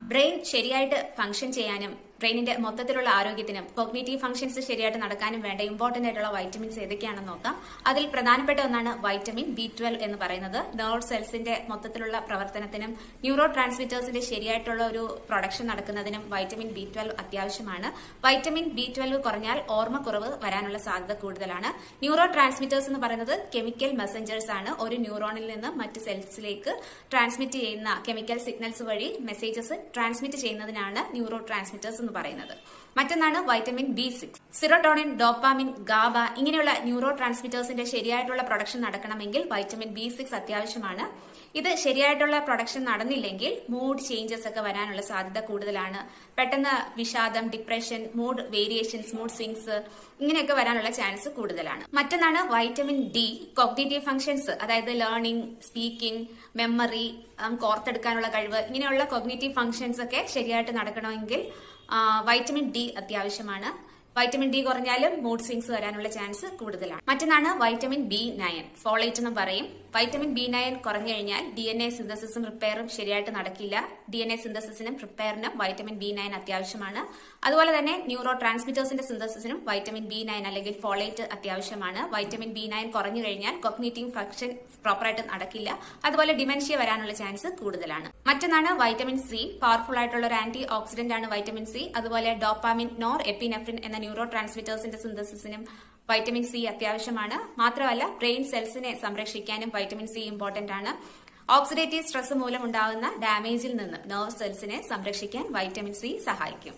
Brain ശരിയായിട്ട് function ചെയ്യാനും ബ്രെയിനിന്റെ മൊത്തത്തിലുള്ള ആരോഗ്യത്തിനും കോഗ്നിറ്റീവ് ഫംഗ്ഷൻസ് ശരിയായിട്ട് നടക്കാനും വേണ്ട ഇമ്പോർട്ടന്റ് ആയിട്ടുള്ള വൈറ്റമിൻസ് ഏതൊക്കെയാണെന്ന് നോക്കാം. അതിൽ പ്രധാനപ്പെട്ട ഒന്നാണ് വൈറ്റമിൻ B12 എന്ന് പറയുന്നത്. നെർവ് സെൽസിന്റെ മൊത്തത്തിലുള്ള പ്രവർത്തനത്തിനും ന്യൂറോ ട്രാൻസ്മിറ്റേഴ്സിന്റെ ശരിയായിട്ടുള്ള ഒരു പ്രൊഡക്ഷൻ നടക്കുന്നതിനും വൈറ്റമിൻ B12 അത്യാവശ്യമാണ്. വൈറ്റമിൻ B12 കുറഞ്ഞാൽ ഓർമ്മക്കുറവ് വരാനുള്ള സാധ്യത കൂടുതലാണ്. ന്യൂറോ ട്രാൻസ്മിറ്റേഴ്സ് എന്ന് പറയുന്നത് കെമിക്കൽ മെസ്സഞ്ചേഴ്സ് ആണ്. ഒരു ന്യൂറോണിൽ നിന്ന് മറ്റ് സെൽസിലേക്ക് ട്രാൻസ്മിറ്റ് ചെയ്യുന്ന കെമിക്കൽ സിഗ്നൽസ് വഴി മെസ്സേജസ് ട്രാൻസ്മിറ്റ് ചെയ്യുന്നതിനാണ് ന്യൂറോ ട്രാൻസ്മിറ്റേഴ്സ് എന്ന് പറയുന്നത്. മറ്റൊന്നാണ് vitamin B6. Serotonin, dopamine, GABA ഇങ്ങനെയുള്ള ന്യൂറോ ട്രാൻസ്മിറ്റേഴ്സിന്റെ ശരിയായിട്ടുള്ള പ്രൊഡക്ഷൻ നടക്കണമെങ്കിൽ വൈറ്റമിൻ B6 അത്യാവശ്യമാണ്. ഇത് ശരിയായിട്ടുള്ള പ്രൊഡക്ഷൻ നടന്നില്ലെങ്കിൽ മൂഡ് ചേഞ്ചസ് ഒക്കെ വരാനുള്ള സാധ്യത കൂടുതലാണ്. പെട്ടെന്ന് വിഷാദം, depression, mood variations, mood swings ഇങ്ങനെയൊക്കെ വരാനുള്ള ചാൻസ് കൂടുതലാണ്. മറ്റൊന്നാണ് വൈറ്റമിൻ D. കോഗ്നിറ്റീവ് ഫംഗ്ഷൻസ്, അതായത് ലേണിംഗ്, സ്പീക്കിംഗ്, മെമ്മറി, ഓർത്തെടുക്കാനുള്ള കഴിവ് ഇങ്ങനെയുള്ള കോഗ്നിറ്റീവ് ഫംഗ്ഷൻസ് ഒക്കെ ശരിയായിട്ട് നടക്കണമെങ്കിൽ വൈറ്റമിൻ D അത്യാവശ്യമാണ്. വൈറ്റമിൻ D കുറഞ്ഞാലും മൂഡ് സ്വിങ്സ് വരാനുള്ള ചാൻസ് കൂടുതലാണ്. മറ്റൊന്നാണ് വൈറ്റമിൻ B9, ഫോളേറ്റ് എന്നും പറയും. വൈറ്റമിൻ B9 കുറഞ്ഞു കഴിഞ്ഞാൽ DNA സിന്തസിസും റിപ്പയറും ശരിയായിട്ട് നടക്കില്ല. DNA സിന്തസിസിനും റിപ്പയറിനും വൈറ്റമിൻ B9 അത്യാവശ്യമാണ്. അതുപോലെ തന്നെ ന്യൂറോ ട്രാൻസ്മിറ്റേഴ്സിന്റെ സിന്തസിസിനും വൈറ്റമിൻ B9 അല്ലെങ്കിൽ ഫോളേറ്റ് അത്യാവശ്യമാണ്. വൈറ്റമിൻ B9 കുറഞ്ഞു കഴിഞ്ഞാൽ കോഗ്നിറ്റീവ് ഫംഗ്ഷൻ പ്രോപ്പറായിട്ട് നടക്കില്ല. അതുപോലെ ഡിമെൻഷ്യ വരാനുള്ള ചാൻസ് കൂടുതലാണ്. മറ്റൊന്നാണ് വൈറ്റമിൻ C. പവർഫുൾ ആയിട്ടുള്ള ഒരു ആന്റി ഓക്സിഡന്റ് ആണ് വൈറ്റമിൻ C. അതുപോലെ ഡോപ്പാമിൻ, നോർ എപ്പിനെഫ്രിൻ എന്ന ന്യൂറോ ട്രാൻസ്മിറ്റേഴ്സിന്റെ സിന്തസിസിനും വൈറ്റമിൻ C അത്യാവശ്യമാണ്. മാത്രമല്ല ബ്രെയിൻ സെൽസിനെ സംരക്ഷിക്കാനും വൈറ്റമിൻ C ഇമ്പോർട്ടന്റ് ആണ്. ഓക്സിഡേറ്റീവ് സ്ട്രെസ് മൂലം ഉണ്ടാകുന്ന ഡാമേജിൽ നിന്ന് നെർവ് സെൽസിനെ സംരക്ഷിക്കാൻ വൈറ്റമിൻ C സഹായിക്കും.